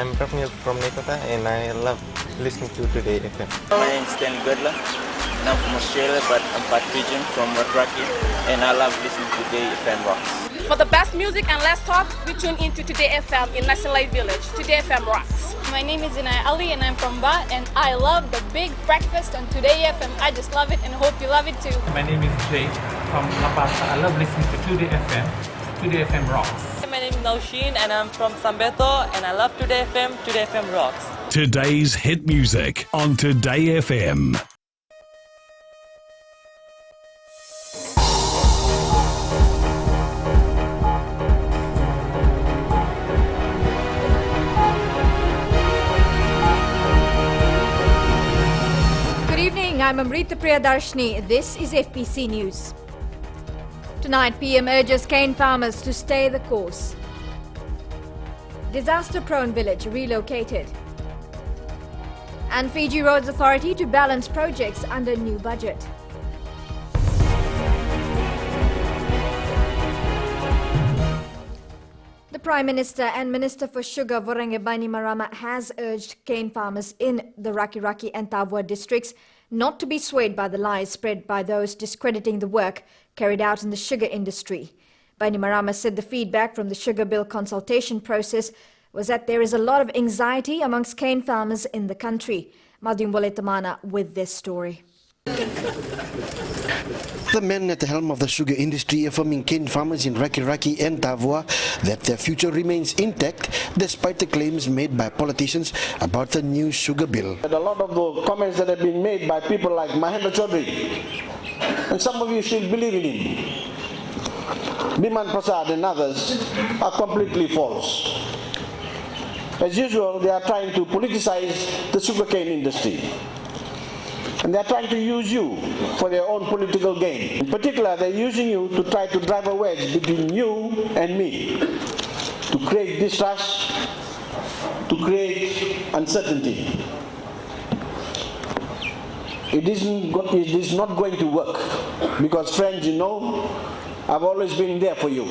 I'm from Nekota and I love listening to Today FM. My name is Ken Godler and I'm from Australia, but I'm part Fijian from Watraki, and I love listening to Today FM Rocks. For the best music and less talk, we tune into Today FM in National Light Village. Today FM rocks. My name is Inaya Ali and I'm from Ba, and I love the big breakfast on Today FM. I just love it and hope you love it too. My name is Jay from La Paz. I love listening to Today FM. Today FM rocks. My name is Naushin and I'm from Sambeto, and I love Today FM. Today FM rocks. Today's hit music on Today FM. Good evening, I'm Amrita Priyadarshini. This is FPC News. Tonight, PM urges cane farmers to stay the course. Disaster-prone village relocated. And Fiji Roads Authority to balance projects under new budget. The Prime Minister and Minister for Sugar Vorenge Bainimarama has urged cane farmers in the Raki and Tavua districts not to be swayed by the lies spread by those discrediting the work carried out in the sugar industry. Bainimarama said the feedback from the sugar bill consultation process was that there is a lot of anxiety amongst cane farmers in the country. Madhum Boletamana with this story. The men at the helm of the sugar industry affirming cane farmers in Raki and Tavua that their future remains intact despite the claims made by politicians about the new sugar bill. A lot of the comments that have been made by people like Mahendra Chaudhary, and some of you still believe in him, Biman Prasad and others, are completely false. As usual, they are trying to politicize the sugarcane industry. And they are trying to use you for their own political gain. In particular, they are using you to try to drive a wedge between you and me, to create distrust, to create uncertainty. It is not going to work because, friends, you know, I've always been there for you.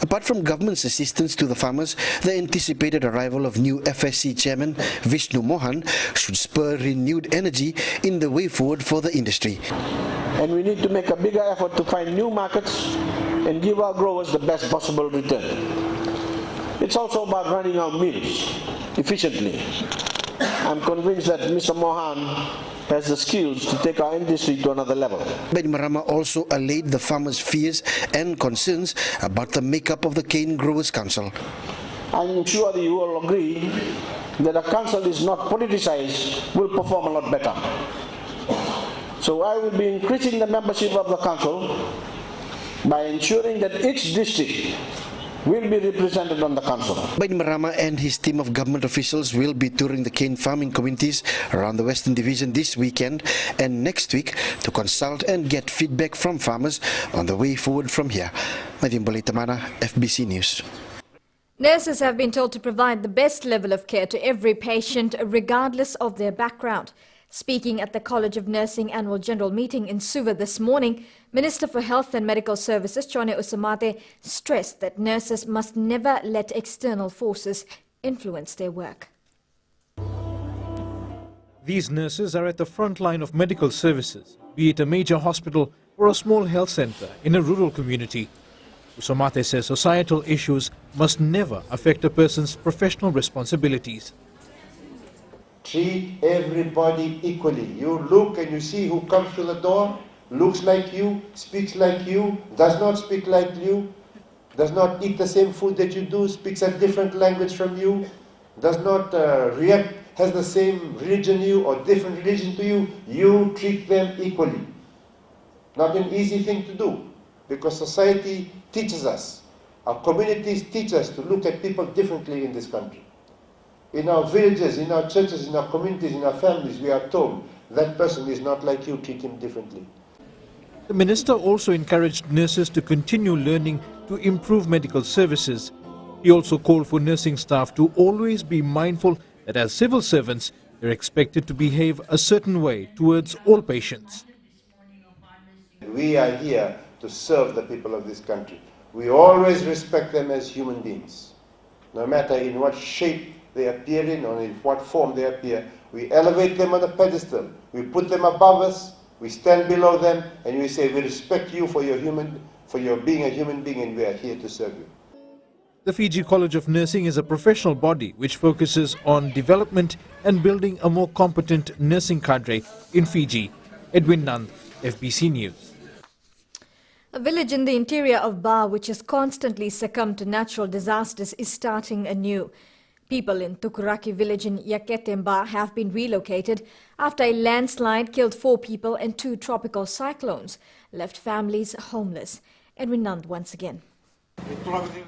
Apart from government's assistance to the farmers, the anticipated arrival of new FSC chairman Vishnu Mohan should spur renewed energy in the way forward for the industry. And we need to make a bigger effort to find new markets and give our growers the best possible return. It's also about running our mills efficiently. I'm convinced that Mr. Mohan has the skills to take our industry to another level. Bainimarama also allayed the farmers' fears and concerns about the makeup of the Cane Growers Council. I'm sure that you will agree that a council is not politicized will perform a lot better. So I will be increasing the membership of the council by ensuring that each district will be represented on the council. Bainimarama and his team of government officials will be touring the cane farming communities around the Western Division this weekend and next week to consult and get feedback from farmers on the way forward from here. Madhum Boletamana, FBC News. Nurses have been told to provide the best level of care to every patient regardless of their background. Speaking at the College of Nursing Annual General Meeting in Suva this morning, Minister for Health and Medical Services, Chone Usamate, stressed that nurses must never let external forces influence their work. These nurses are at the front line of medical services, be it a major hospital or a small health center in a rural community. Usamate says societal issues must never affect a person's professional responsibilities. Treat everybody equally. You look and you see who comes to the door, looks like you, speaks like you, does not speak like you, does not eat the same food that you do, speaks a different language from you, does not react, has the same religion you or different religion to you. You treat them equally. Not an easy thing to do because society teaches us, our communities teach us to look at people differently in this country. In our villages, in our churches, in our communities, in our families, we are told that person is not like you, treat him differently. The minister also encouraged nurses to continue learning to improve medical services. He also called for nursing staff to always be mindful that as civil servants, they're expected to behave a certain way towards all patients. We are here to serve the people of this country. We always respect them as human beings, no matter in what shape they appear in or in what form they appear. We elevate them on a pedestal. We put them above us. We stand below them, and we say, we respect you for your being a human being, and we are here to serve you. The Fiji College of Nursing is a professional body which focuses on development and building a more competent nursing cadre in Fiji. Edwin Nand, FBC News. A village in the interior of Ba, which has constantly succumbed to natural disasters, is starting anew. People in Tukuraki village in Yaketemba have been relocated after a landslide killed 4 people and 2 tropical cyclones left families homeless. Edwin Nand once again.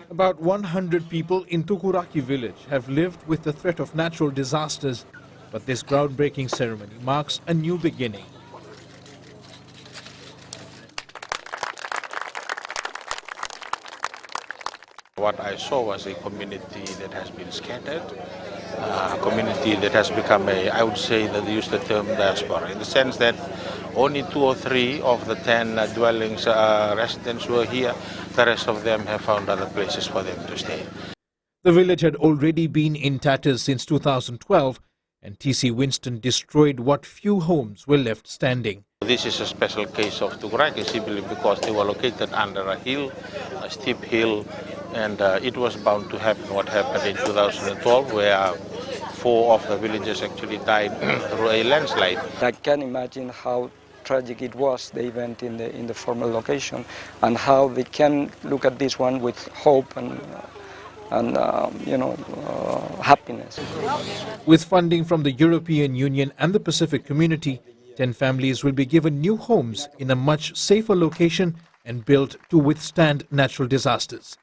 About 100 people in Tukuraki village have lived with the threat of natural disasters, but this groundbreaking ceremony marks a new beginning. What I saw was a community that has been scattered, a community that has become I would say that they use the term diaspora, in the sense that only 2 or 3 of the 10 dwellings residents were here. The rest of them have found other places for them to stay. The village had already been in tatters since 2012, and TC Winston destroyed what few homes were left standing. This is a special case of Tukuraki simply because they were located under a hill, a steep hill, and it was bound to happen what happened in 2012, where 4 of the villagers actually died through a landslide. I can imagine how tragic it was, the event in the former location, and how they can look at this one with hope and happiness. With funding from the European Union and the Pacific Community, 10 families will be given new homes in a much safer location and built to withstand natural disasters.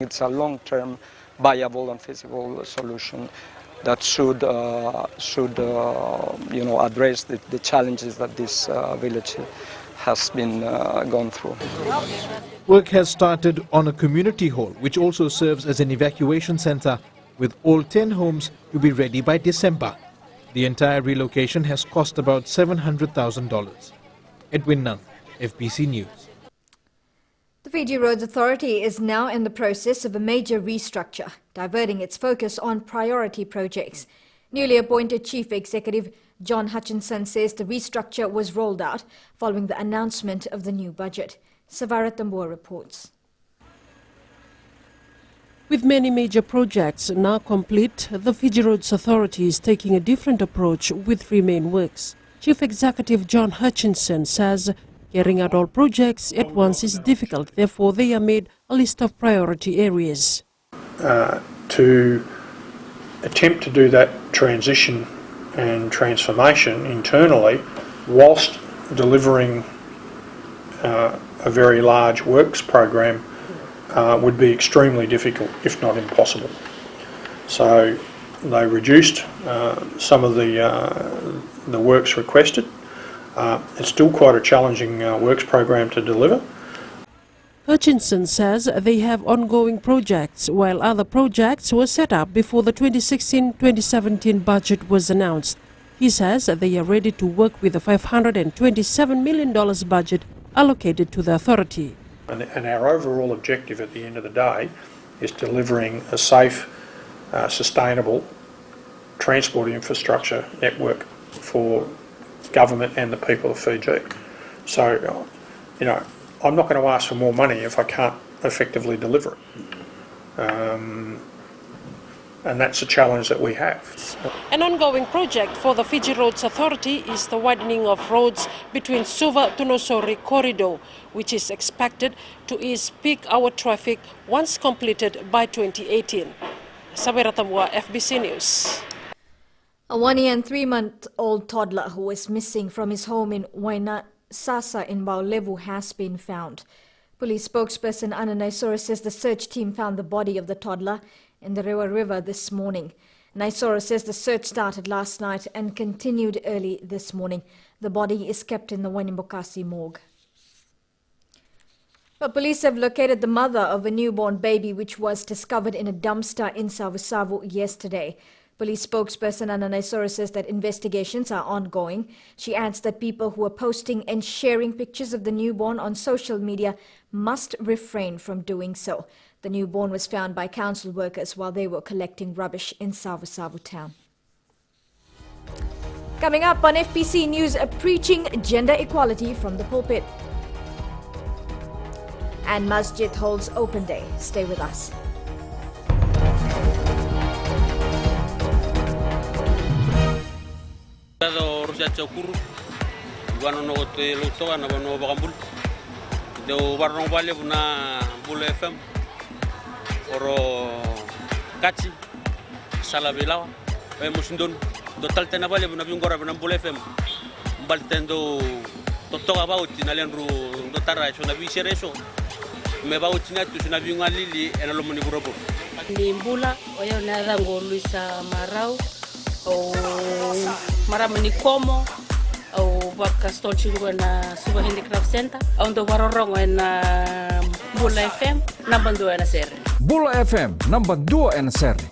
It's a long-term, viable and feasible solution that should address the challenges that this village has been gone through. Work has started on a community hall, which also serves as an evacuation center, with all 10 homes to be ready by December. The entire relocation has cost about $700,000. Edwin Nunn, FBC News. The Fiji Roads Authority is now in the process of a major restructure, diverting its focus on priority projects. Newly appointed Chief Executive John Hutchinson says the restructure was rolled out following the announcement of the new budget. Savara Tambua reports. With many major projects now complete, the Fiji Roads Authority is taking a different approach with 3 main works. Chief Executive John Hutchinson says carrying out all projects at once is difficult, therefore they are made a list of priority areas. To attempt to do that transition and transformation internally whilst delivering a very large works program would be extremely difficult, if not impossible. So they reduced some of the works requested. It's still quite a challenging works program to deliver. Hutchinson says they have ongoing projects, while other projects were set up before the 2016-2017 budget was announced. He says they are ready to work with the $527 million budget allocated to the authority. And our overall objective at the end of the day is delivering a safe, sustainable transport infrastructure network for government and the people of Fiji. So, I'm not going to ask for more money if I can't effectively deliver it. And that's a challenge that we have. An ongoing project for the Fiji Roads Authority is the widening of roads between Suva to Nosori corridor, which is expected to ease peak hour traffic once completed by 2018. Sabera Tambua, FBC News. A 1-year and 3-month-old toddler who was missing from his home in Wainasasa in Baulevu has been found. Police spokesperson Anna Naisora says the search team found the body of the toddler in the Rewa River this morning. Naisora says the search started last night and continued early this morning. The body is kept in the Wanimbokasi morgue. Well, police have located the mother of a newborn baby which was discovered in a dumpster in Savusavu yesterday. Police spokesperson Anna Naisora says that investigations are ongoing. She adds that people who are posting and sharing pictures of the newborn on social media must refrain from doing so. The newborn was found by council workers while they were collecting rubbish in Savu Savu town. Coming up on FPC News, preaching gender equality from the pulpit. And Masjid holds open day. Stay with us. Total tena bale buna bingora buna bule fem baltendo totoga bauti na lenru dotara so na bisere so me bauti na tu na binga lili ena lo muni burobo ni mbula oyo na dango Luisa Marau o marama ni komo o bakastol chingwa na Suba Handicraft Center ondo warorongo na Bula FM number 2 na sere Bula FM number 2 na sere.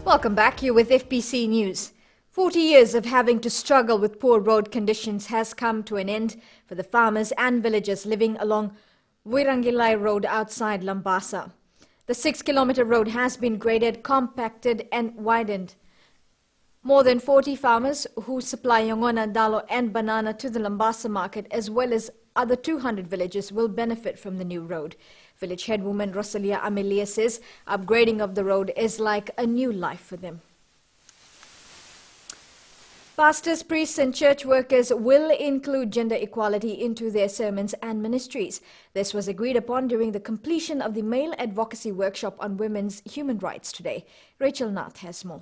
Welcome back. You're with FPC News. 40 years of having to struggle with poor road conditions has come to an end for the farmers and villagers living along Wirangilai Road outside Lambasa. The 6-kilometer road has been graded, compacted and widened. More than 40 farmers who supply yongona, dalo and banana to the Lambasa market as well as other 200 villages will benefit from the new road. Village headwoman Rosalia Amelia says upgrading of the road is like a new life for them. Pastors, priests and church workers will include gender equality into their sermons and ministries. This was agreed upon during the completion of the male advocacy workshop on women's human rights today. Rachel Nath has more.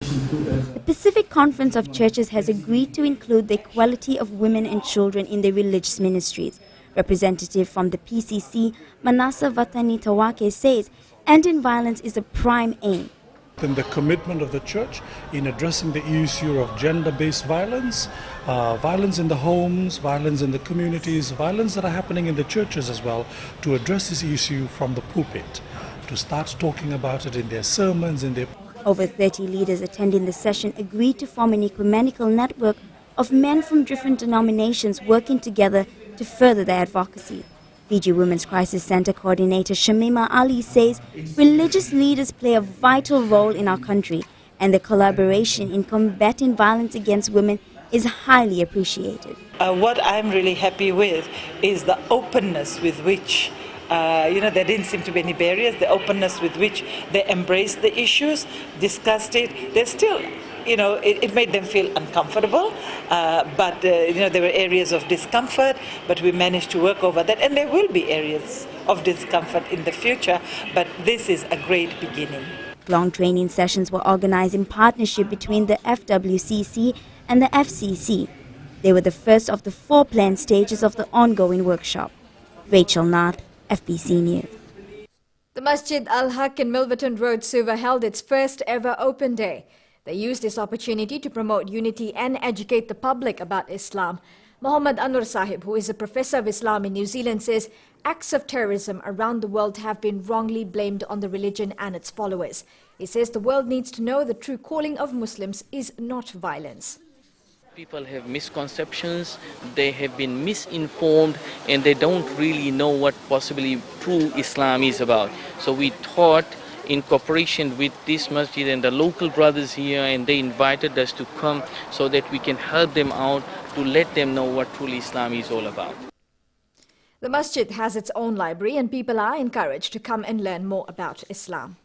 The Pacific Conference of Churches has agreed to include the equality of women and children in their religious ministries. Representative from the PCC, Manasa Vatani Tawake, says ending violence is a prime aim. And the commitment of the church in addressing the issue of gender-based violence, violence in the homes, violence in the communities, violence that are happening in the churches as well, to address this issue from the pulpit, to start talking about it in their sermons, in their... Over 30 leaders attending the session agreed to form an ecumenical network of men from different denominations working together to further their advocacy. Fiji Women's Crisis Center coordinator Shamima Ali says religious leaders play a vital role in our country and the collaboration in combating violence against women is highly appreciated. What I'm really happy with is the openness with which there didn't seem to be any barriers, the openness with which they embraced the issues, discussed it. There's still, it made them feel uncomfortable, but there were areas of discomfort, but we managed to work over that, and there will be areas of discomfort in the future, but this is a great beginning. Long training sessions were organized in partnership between the FWCC and the FCC. They were the first of the 4 planned stages of the ongoing workshop. Rachel Nath, FPC News. The Masjid Al-Haq in Milverton Road, Suva, held its first ever open day. They used this opportunity to promote unity and educate the public about Islam. Muhammad Anur Sahib, who is a professor of Islam in New Zealand, says acts of terrorism around the world have been wrongly blamed on the religion and its followers. He says the world needs to know the true calling of Muslims is not violence. People have misconceptions, they have been misinformed, and they don't really know what possibly true Islam is about. So we thought, in cooperation with this masjid and the local brothers here, and they invited us to come so that we can help them out to let them know what truly Islam is all about. The masjid has its own library and people are encouraged to come and learn more about Islam.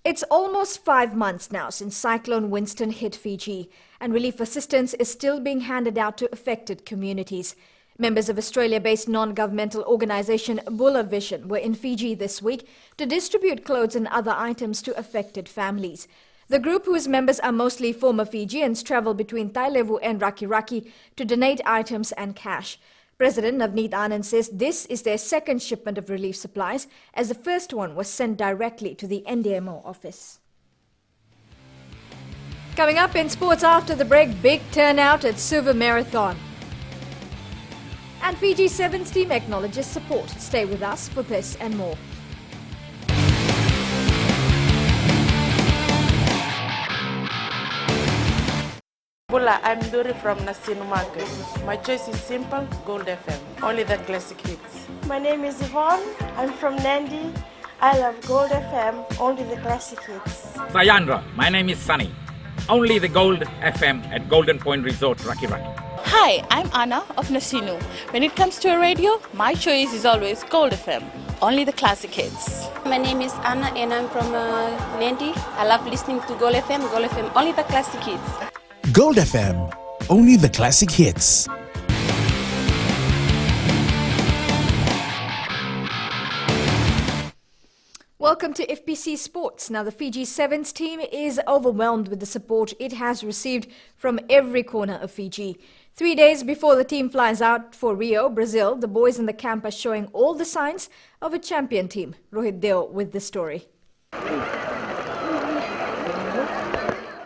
It's almost 5 months now since Cyclone Winston hit Fiji, and relief assistance is still being handed out to affected communities. Members of Australia-based non-governmental organisation Bula Vision were in Fiji this week to distribute clothes and other items to affected families. The group, whose members are mostly former Fijians, travel between Tailevu and Raki to donate items and cash. President Navneet Anand says this is their second shipment of relief supplies, as the first one was sent directly to the NDMO office. Coming up in sports after the break, big turnout at Suva Marathon. And Fiji Sevens team acknowledges support. Stay with us for this and more. Bula, I'm Duri from Nasinu Market. My choice is simple, Gold FM. Only the classic hits. My name is Yvonne. I'm from Nandi. I love Gold FM, only the classic hits. Sayandra, my name is Sunny. Only the Gold FM at Golden Point Resort, Raki Raki. Hi, I'm Anna of Nasinu. When it comes to a radio, my choice is always Gold FM. Only the classic hits. My name is Anna and I'm from Nandi. I love listening to Gold FM, only the classic hits. Gold FM, only the classic hits. Welcome to FPC Sports. Now, the Fiji Sevens team is overwhelmed with the support it has received from every corner of Fiji. 3 days before the team flies out for Rio, Brazil, the boys in the camp are showing all the signs of a champion team. Rohit Deo with the story.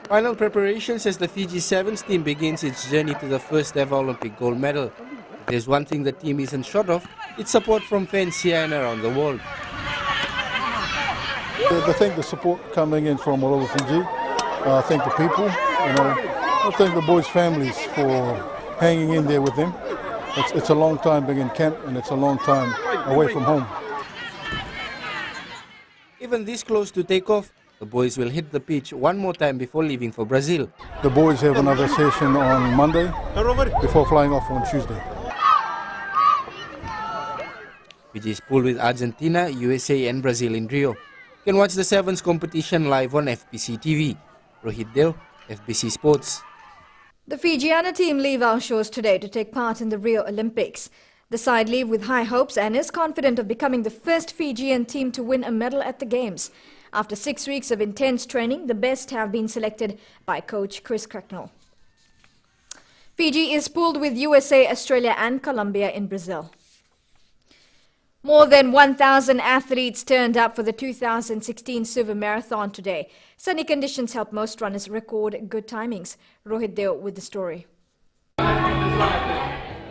Final preparations as the Fiji Sevens team begins its journey to the first ever Olympic gold medal. If there's one thing the team isn't short of, it's support from fans here and around the world. I think the support coming in from all over Fiji. I thank the people. I thank the boys' families for hanging in there with them. It's a long time being in camp and it's a long time away from home. Even this close to takeoff, the boys will hit the pitch one more time before leaving for Brazil. The boys have another session on Monday before flying off on Tuesday. Fiji is pooled with Argentina, USA and Brazil in Rio. You can watch the Sevens competition live on FPC TV. Rohit Deo, FBC Sports. The Fijiana team leave our shores today to take part in the Rio Olympics. The side leave with high hopes and is confident of becoming the first Fijian team to win a medal at the Games. After 6 weeks of intense training, the best have been selected by coach Chris Cracknell. Fiji is pooled with USA, Australia and Colombia in Brazil. More than 1,000 athletes turned up for the 2016 Suva Marathon today. Sunny conditions helped most runners record good timings. Rohit Deo with the story.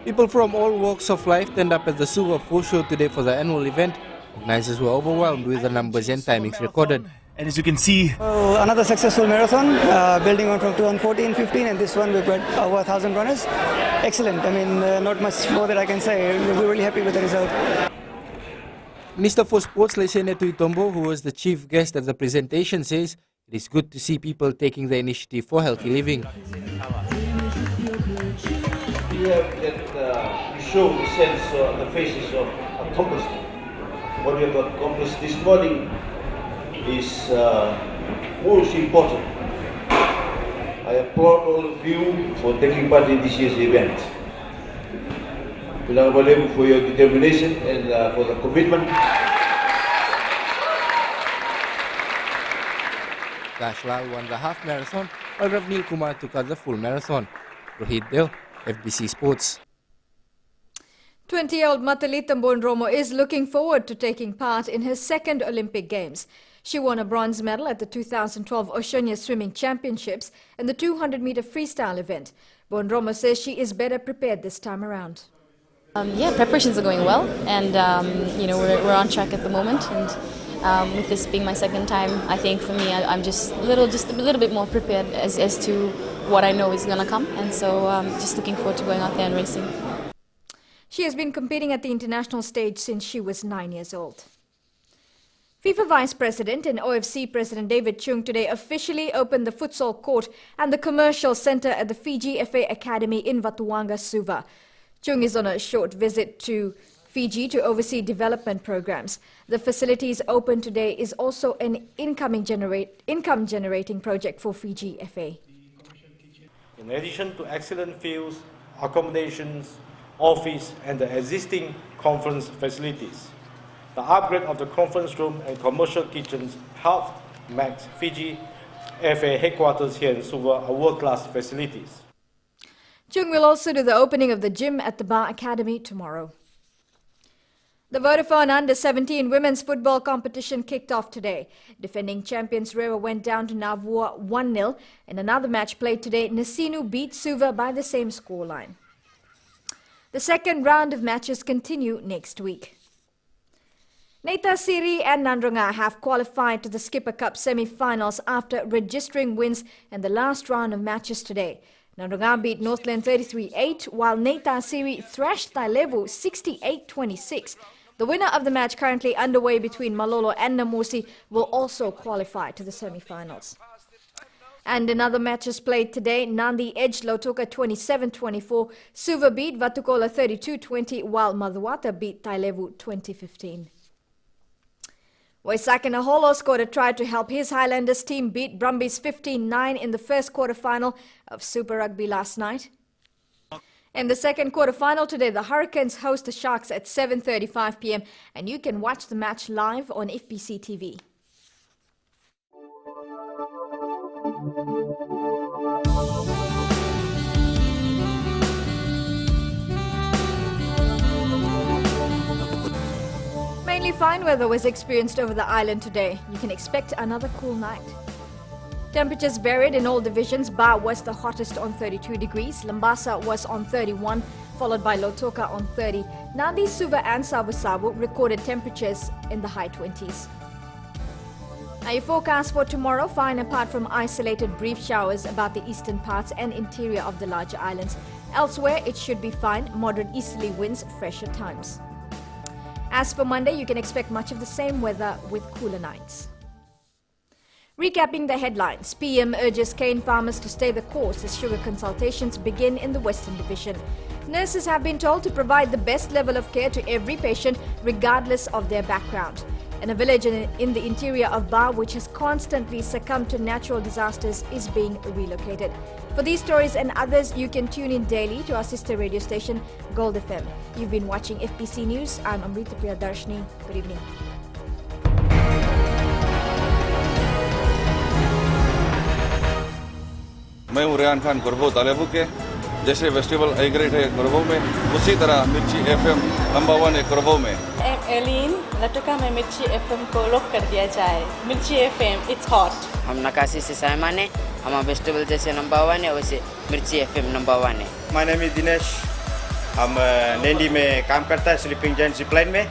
People from all walks of life turned up at the Suva 4 show today for the annual event. Organizers were overwhelmed with the numbers and timings recorded. And as you can see, another successful marathon, building on from 2014-15, and this one we've got over 1,000 runners. Excellent. I mean, not much more that I can say. We're really happy with the result. Minister for Sports Lesene Tuitombo, who was the chief guest at the presentation, says it is good to see people taking the initiative for healthy living. We have that show the sense of the faces of accomplishment. What we have accomplished this morning is most important. I applaud all of you for taking part in this year's event. For your determination and for the commitment. Dash Lal won the half marathon, while Ravnil Kumar took out the full marathon. Rohit Deo, FBC Sports. 20-year-old Matalita Mbonromo is looking forward to taking part in her second Olympic Games. She won a bronze medal at the 2012 Oceania Swimming Championships and the 200-meter freestyle event. Mbonromo says she is better prepared this time around. Preparations are going well, and we're on track at the moment. And with this being my second time, I think for me, I'm just a little bit more prepared as to what I know is going to come, and so just looking forward to going out there and racing. She has been competing at the international stage since she was 9 years old. FIFA Vice President and OFC President David Chung today officially opened the futsal court and the commercial centre at the Fiji FA Academy in Watuanga, Suva. Chung is on a short visit to Fiji to oversee development programs. The facilities open today is also an income-generating project for Fiji FA. In addition to excellent fields, accommodations, office and the existing conference facilities, the upgrade of the conference room and commercial kitchens helped make Fiji FA headquarters here in Suva a world-class facilities. Chung will also do the opening of the gym at the Bar Academy tomorrow. The Vodafone Under-17 women's football competition kicked off today. Defending champions Rewa went down to Navua 1-0. In another match played today, Nasinu beat Suva by the same scoreline. The second round of matches continue next week. Neta Siri and Nandronga have qualified to the Skipper Cup semi-finals after registering wins in the last round of matches today. Narongga beat Northland 33-8, while Neita Siri thrashed Tailevu 68-26. The winner of the match currently underway between Malolo and Namusi will also qualify to the semi-finals. And another match is played today. Nandi edged Lautoka 27-24. Suva beat Vatukola 32-20, while Madhuwata beat Tailevu 20-15. Waisakena Holo scored a try to help his Highlanders team beat Brumbies 15-9 in the first quarter-final of Super Rugby last night. In the second quarter-final today, the Hurricanes host the Sharks at 7:35 p.m. and you can watch the match live on FPCTV. Mainly fine weather was experienced over the island today. You can expect another cool night. Temperatures varied in all divisions. Ba was the hottest on 32 degrees. Lambasa was on 31, followed by Lautoka on 30. Nandi, Suva and Savu Savu recorded temperatures in the high 20s. Now your forecast for tomorrow, fine apart from isolated brief showers about the eastern parts and interior of the larger islands. Elsewhere, it should be fine, moderate easterly winds, fresher times. As for Monday, you can expect much of the same weather with cooler nights. Recapping the headlines, PM urges cane farmers to stay the course as sugar consultations begin in the Western Division. Nurses have been told to provide the best level of care to every patient regardless of their background. And a village in the interior of Ba, which has constantly succumbed to natural disasters, is being relocated. For these stories and others, you can tune in daily to our sister radio station, Gold FM. You've been watching FPC News. I'm Amrita Priyadarshini. Good evening. मैं हूँ रेहान खान गुरबो तालेबू के जैसे festival I great है गुरबो में उसी तरह मिर्ची FM number 1 है गुरबो में एलिन लटका में मिर्ची एफएम को लॉक कर दिया जाए मिर्ची एफएम इट्स हॉट हम नकाशी से साइमान है हमारा फेस्टिवल जैसे नंबर 1 है वैसे मिर्ची एफएम नंबर 1 है माय नेम इज दिनेश हम नैंडी में काम करता है स्लीपिंग जायंट जिपलाइन में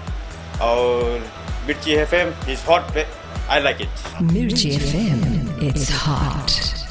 और मिर्ची FM is hot I like it मिर्ची एफएम इट्स हॉट